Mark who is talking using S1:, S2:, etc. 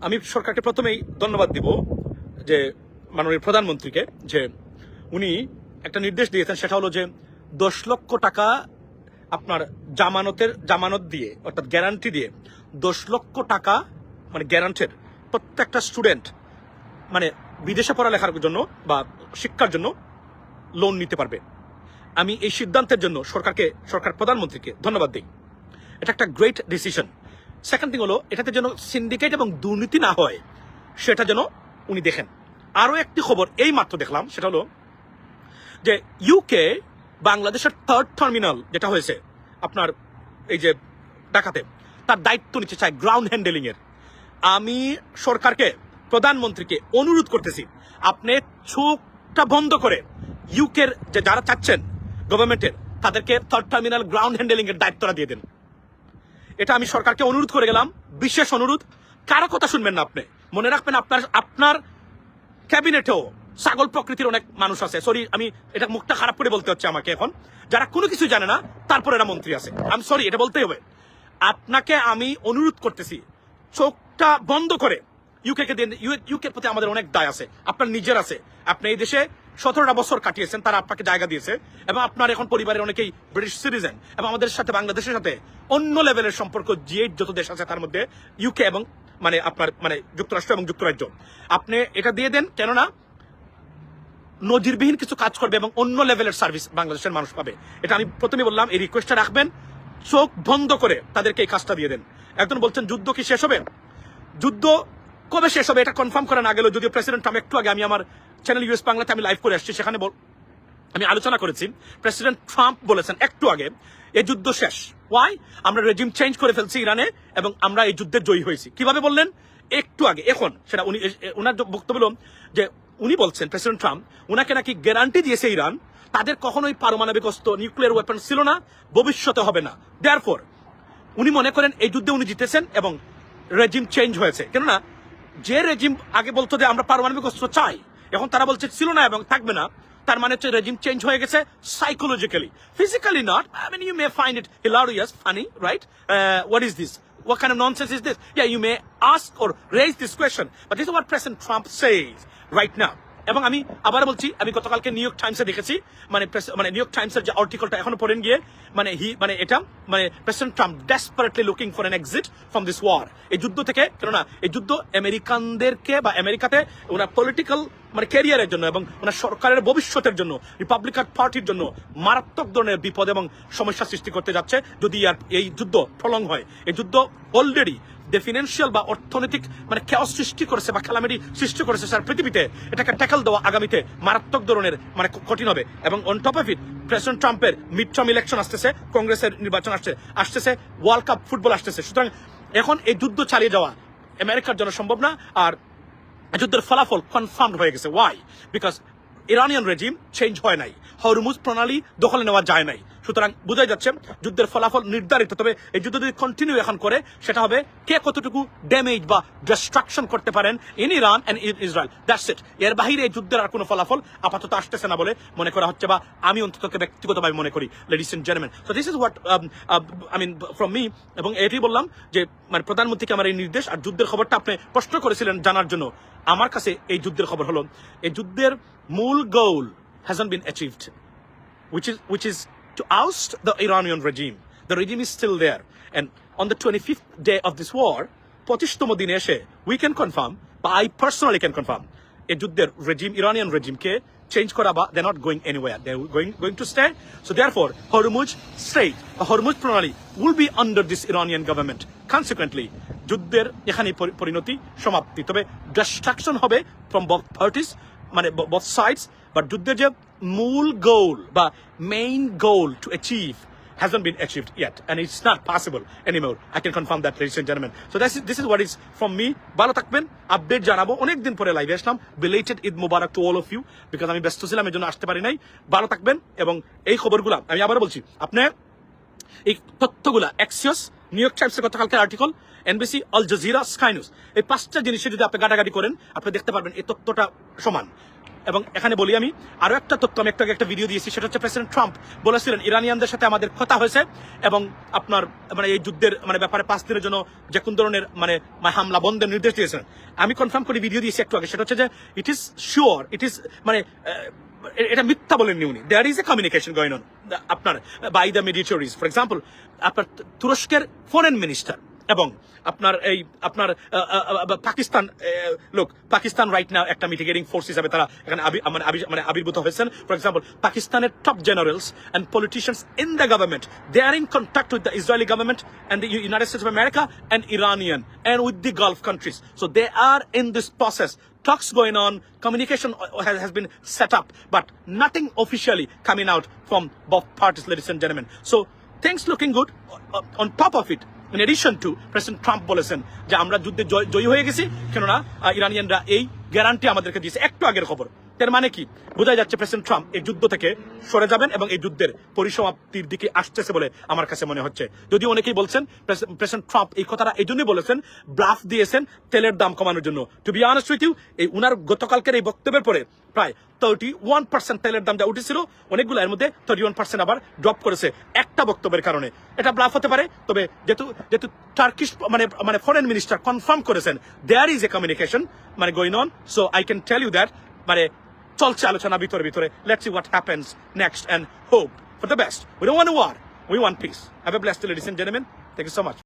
S1: আমি সরকারকে প্রথমেই ধন্যবাদ দিব যে মাননীয় প্রধানমন্ত্রীকে যে উনি একটা নির্দেশ দিয়েছেন, সেটা হলো যে 10 লক্ষ টাকা আপনার জামানত দিয়ে অর্থাৎ গ্যারান্টি দিয়ে 10 লক্ষ টাকা মানে গ্যারান্টের প্রত্যেকটা স্টুডেন্ট মানে বিদেশে পড়ালেখার জন্য বা শিক্ষার জন্য লোন নিতে পারবে। আমি এই সিদ্ধান্তের জন্য সরকার প্রধানমন্ত্রীকে ধন্যবাদ দিই। এটা একটা গ্রেট ডিসিশন। সেকেন্ড থিং হলো এটাতে যেন সিন্ডিকেট এবং দুর্নীতি না হয় সেটা যেন উনি দেখেন। আরো একটি খবর এই মাত্র দেখলাম, সেটা হলো যে ইউকে বাংলাদেশের 3rd টার্মিনাল যেটা হয়েছে আপনার এই যে ঢাকাতে, তার দায়িত্ব নিতে চায় গ্রাউন্ড হ্যান্ডেলিং এর। আমি সরকারকে প্রধানমন্ত্রীকে অনুরোধ করতেছি, আপনি চোখটা বন্ধ করে ইউকের যে যারা চাচ্ছেন গভর্নমেন্টের তাদেরকে 3rd টার্মিনাল গ্রাউন্ড হ্যান্ডেলিং এর দায়িত্বটা দিয়ে দেন। এটা আমি সরকারকে অনুরোধ করে গেলাম, বিশেষ অনুরোধ। কারো কথা শুনবেন না আপনি, মনে রাখবেন আপনার ক্যাবিনেটেও ছাগল প্রকৃতির অনেক মানুষ আছে। সরি, আমি এটা মুখটা খারাপ করে বলতে হচ্ছে আমাকে এখন, যারা কোনো কিছু জানে না তারপর এরা মন্ত্রী আছে। আমি সরি, এটা বলতেই হবে। আপনাকে আমি অনুরোধ করতেছি, চোখটা বন্ধ করে ইউকে দিন। ইউকের প্রতি আমাদের অনেক দায় আছে, আপনার নিজের আছে। আপনি এই দেশে 17টা বছর কাটিয়েছেন, তারা আপনাকে জায়গা দিয়েছে এবং আপনার এখন পরিবারের অনেকেই ব্রিটিশ সিটিজেন এবং আমাদের সাথে বাংলাদেশের সাথে অন্য লেভেলের সম্পর্ক যত দেশ আছে তার মধ্যে ইউকে এবং মানে আপনার মানে যুক্তরাষ্ট্র এবং যুক্তরাজ্য। আপনি এটা দিয়ে দেন, কেননা নজিরবিহীন কিছু কাজ করবে এবং অন্য লেভেলের সার্ভিস বাংলাদেশের মানুষ পাবে। এটা আমি প্রথমে বললাম, এই রিকোয়েস্টটা রাখবেন, চোখ বন্ধ করে তাদেরকে এই কাজটা দিয়ে দেন। একজন বলছেন যুদ্ধ কি শেষ হবে? যুদ্ধ কবে শেষ হবে এটা কনফার্ম করা না গেল, যদিও প্রেসিডেন্ট ট্রাম্প একটু আগে আমি আমার চ্যানেল ইউএস বাংলাতে আমি লাইভ করে আসছি, সেখানে আমি আলোচনা করেছি। প্রেসিডেন্ট ট্রাম্প বলেছেন একটু আগে এই যুদ্ধ শেষ। ওয়াই? আমরা রেজিম চেঞ্জ করে ফেলছি ইরানে এবং আমরা এই যুদ্ধে জয়ী হয়েছি। কিভাবে বললেন? একটু আগে। এখন সেটা উনি ওনার বক্তব্য যে উনি বলছেন প্রেসিডেন্ট ট্রাম্প উনাকে নাকি গ্যারান্টি দিয়েছে ইরান তাদের কখনোই পারমাণবিক অস্ত্র নিউক্লিয়ার ওয়েপন ছিল না, ভবিষ্যতে হবে না। দেয়ারফর উনি মনে করেন এই যুদ্ধে উনি জিতেছেন এবং রেজিম চেঞ্জ হয়েছে। কেননা যে রেজিম আগে বলতো যে আমরা পারমাণবিক অস্ত্র চাই, এখন তারা বলছে ছিল না এবং থাকবে না, তার মানে হচ্ছে রেজিম চেঞ্জ হয়ে গেছে psychologically, physically not. I mean, you may find it hilarious, funny, right? What is this? What kind of nonsense is this? Yeah, you may ask or raise this question, but this is what President Trump says right now. এবং আমি আবার বলছি, আমি গতকালকে new York টাইমসে দেখেছি, মানে new York টাইমসের যে আর্টিকেলটা এখনো পড়েন গিয়ে, এটা president Trump desperately looking for an exit from this war, এই যুদ্ধ থেকে। কেননা এই যুদ্ধ আমেরিকানদেরকে বা আমেরিকাতে ওনার পলিটিক্যাল ক্যারিয়ারের জন্য এবং ওনার সরকারের ভবিষ্যতের জন্য, রিপাবলিকান পার্টির জন্য মারাত্মক ধরনের বিপদ এবং সমস্যা সৃষ্টি করতে যাচ্ছে যদি এই যুদ্ধ প্রলং হয়। এই যুদ্ধ অলরেডি ফিনান্সিয়াল বা অর্থনৈতিক খেয়াস সৃষ্টি করেছে বা ক্যালামিটি সৃষ্টি করেছে স্যার পৃথিবীতে। এটাকে ট্যাকল দেওয়া আগামীতে মারাত্মক ধরনের কঠিন হবে। এবং on top of it president ট্রাম্পের মিড টার্ম ইলেকশন আসতেছে, কংগ্রেসের নির্বাচন আসতেছে, ওয়ার্ল্ড কাপ ফুটবল আসতেছে। সুতরাং এখন এই যুদ্ধ চালিয়ে যাওয়া আমেরিকার জন্য সম্ভব না। আর যুদ্ধের ফলাফল কনফার্ম হয়ে গেছে। Why? Because Iranian regime change হয় নাই, হরমুজ প্রণালী দখলে নেওয়া যায় নাই। সুতরাং বোঝাই যাচ্ছে যুদ্ধের ফলাফল নির্ধারিত। তবে এই যুদ্ধ যদি কন্টিনিউ এখন করে, সেটা হবে কে কতটুকু ড্যামেজ বা ডিস্ট্রাকশন করতে পারেন in Iran and in Israel, that's it. এর বাহিরে এই যুদ্ধের আর কোনো ফলাফল আপাতত আসতেছে না বলে মনে করা হচ্ছে, বা আমি অন্তত ব্যক্তিগতভাবে মনে করি। Ladies and gentleman, so this is what I mean from me. এবং এটাই বললাম যে প্রধানমন্ত্রীকে আমার এই নির্দেশ। আর যুদ্ধের খবরটা আপনি প্রশ্ন করেছিলেন জানার জন্য, আমার কাছে এই যুদ্ধের খবর হলো এই যুদ্ধের মূল গোল hasn't been achieved, which is to oust the Iranian regime. The regime is still there, and on the 25th day of this war, 25তম দিনে এসে we can confirm, but I personally can confirm, এই যুদ্ধের regime, Iranian রেজিমকে change করা বা they're not going anywhere, they're going to stay. So therefore Hormuz Strait, Hormuz প্রণালী will be under this Iranian government. Consequently যুদ্ধের এখানে পরিণতি সমাপ্তি। তবে ডিস্ট্রাকশন হবে from both parties, both sides, but যুদ্ধের যে মূল গোল বা main goal to achieve hasn't been achieved yet, and it's not possible anymore. I can confirm that, ladies and gentlemen. So this is what is from me. ভালো থাকবেন, update জানাবো। অনেকদিন পরে লাইভে আসলাম। Belated Eid Mubarak to all of you, because আমি ব্যস্ত ছিলাম, এই জন্য আসতে পারি নাই। ভালো থাকবেন এবং এই খবরগুলা আমি আবার বলছি, আপনি এই তথ্যগুলা এক্সিওস, নিউ ইয়র্ক টাইমসের গতকালকের article, NBC, Al Jazeera, Sky News, এই 5টা জিনিসে যদি আপনি গাটাগাটি করেন, আপনি দেখতে পারবেন এই তথ্যটা সমান। এবং এখানে বলি আমি আরো একটা তথ্য, আমি একটা ভিডিও দিয়েছি, সেটা হচ্ছে প্রেসিডেন্ট ট্রাম্প বলেছিলেন ইরানিয়ানদের সাথে আমাদের কথা হয়েছে এবং আপনার মানে এই যুদ্ধের মানে ব্যাপারে 5 দিনের জন্য যে কোন ধরনের মানে হামলা বন্ধের নির্দেশ দিয়েছেন। আমি কনফার্ম করে ভিডিও দিয়েছি একটু আগে, সেটা হচ্ছে যে it is sure, it is মানে এটা মিথ্যা বলেননি উনি, there is a communication going on আপনার by the mediators. For example আপনার তুরস্কের ফরেন মিনিস্টার এবং আপনার এই আপনার পাকিস্তান লোক, পাকিস্তান রাইট নাও একটা মিটিগেটিং ফোর্স হিসাবে তারা এখানে আবির্ভূত হয়েছেন। ফর এক্সাম্পল পাকিস্তানের top generals and politicians in the government, they are in contact with the Israeli government and the United States of America and Iranian and with the Gulf countries. So they are in this process, talks going on, communication has been set up, but nothing officially coming out from both parties, ladies and gentlemen. So things looking good. On top of it, in addition to President Trump বলেছেন যে আমরা যুদ্ধে জয়ী হয়ে গেছি, কেননা ইরানিয়ানরা এই guarantee আমাদেরকে দিয়েছে। একটু আগের খবর, তার মানে কি বোঝা যাচ্ছে প্রেসিডেন্ট ট্রাম্প এই যুদ্ধ থেকে সরে যাবেন এবং এই যুদ্ধের পরিসমাপ্তির দিকে আসতেছে বলে আমার কাছে মনে হচ্ছে। যদিও অনেকেই বলছেন প্রেসিডেন্ট ট্রাম্প এই কথাটা এই জন্যই বলেছেন, ব্লাফ দিয়েছেন তেলের দাম কমানোর জন্য। To be honest with you, এই উনার গতকালকের এই বক্তব্যের পরে প্রায় 31% তেলের দাম যা উঠেছিল অনেকগুলো, এর মধ্যে 31% আবার ড্রপ করেছে একটা বক্তব্যের কারণে। এটা ব্লাফ হতে পারে, তবে যেহেতু টার্কিশ মানে ফরেন মিনিস্টার কনফার্ম করেছেন দেয়ার ইজ এ কমিউনিকেশন মানে going on, so I can tell you that মানে চলছে আলোচনা ভিতরে। Let's see what happens next and hope for the best. We don't want war, we want peace. Have a blessed day, ladies and gentleman. Thank you so much.